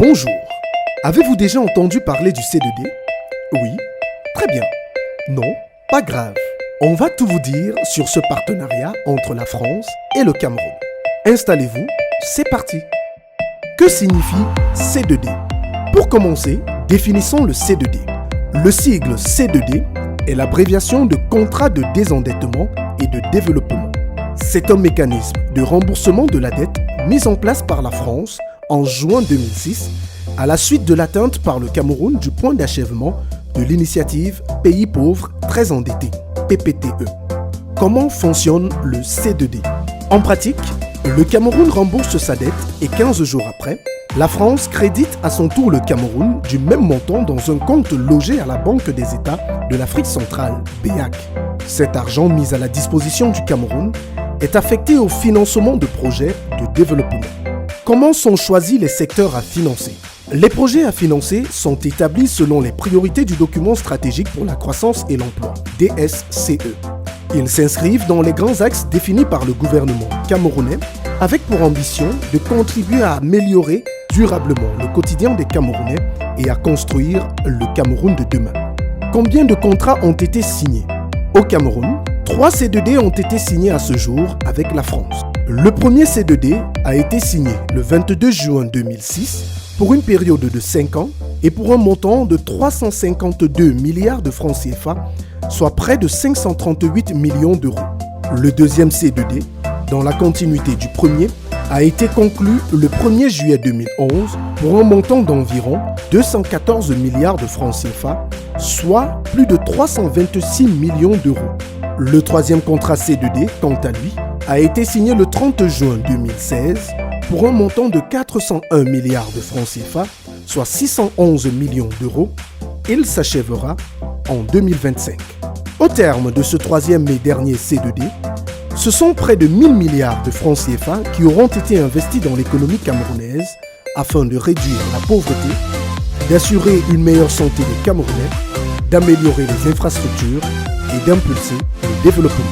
Bonjour, avez-vous déjà entendu parler du C2D? Oui, très bien. Non, pas grave. On va tout vous dire sur ce partenariat entre la France et le Cameroun. Installez-vous, c'est parti. Que signifie C2D? Pour commencer, définissons le C2D. Le sigle C2D est l'abréviation de contrat de désendettement et de développement. C'est un mécanisme de remboursement de la dette mis en place par la France en juin 2006 à la suite de l'atteinte par le Cameroun du point d'achèvement de l'initiative Pays pauvres très endettés, PPTE. Comment fonctionne le C2D? En pratique, le Cameroun rembourse sa dette et 15 jours après, la France crédite à son tour le Cameroun du même montant dans un compte logé à la Banque des États de l'Afrique centrale, BEAC. Cet argent mis à la disposition du Cameroun est affecté au financement de projets de développement. Comment sont choisis les secteurs à financer? Les projets à financer sont établis selon les priorités du document stratégique pour la croissance et l'emploi, DSCE. Ils s'inscrivent dans les grands axes définis par le gouvernement camerounais avec pour ambition de contribuer à améliorer durablement le quotidien des Camerounais et à construire le Cameroun de demain. Combien de contrats ont été signés? Au Cameroun, 3 C2D ont été signés à ce jour avec la France. Le premier C2D a été signé le 22 juin 2006 pour une période de 5 ans et pour un montant de 352 milliards de francs CFA, soit près de 538 millions d'euros. Le deuxième C2D, dans la continuité du premier, a été conclu le 1er juillet 2011 pour un montant d'environ 214 milliards de francs CFA, soit plus de 326 millions d'euros. Le troisième contrat C2D, quant à lui, a été signé le 30 juin 2016 pour un montant de 401 milliards de francs CFA, soit 611 millions d'euros. Il s'achèvera en 2025. Au terme de ce troisième et dernier C2D, ce sont près de 1000 milliards de francs CFA qui auront été investis dans l'économie camerounaise afin de réduire la pauvreté, d'assurer une meilleure santé des Camerounais, d'améliorer les infrastructures et d'impulser le développement.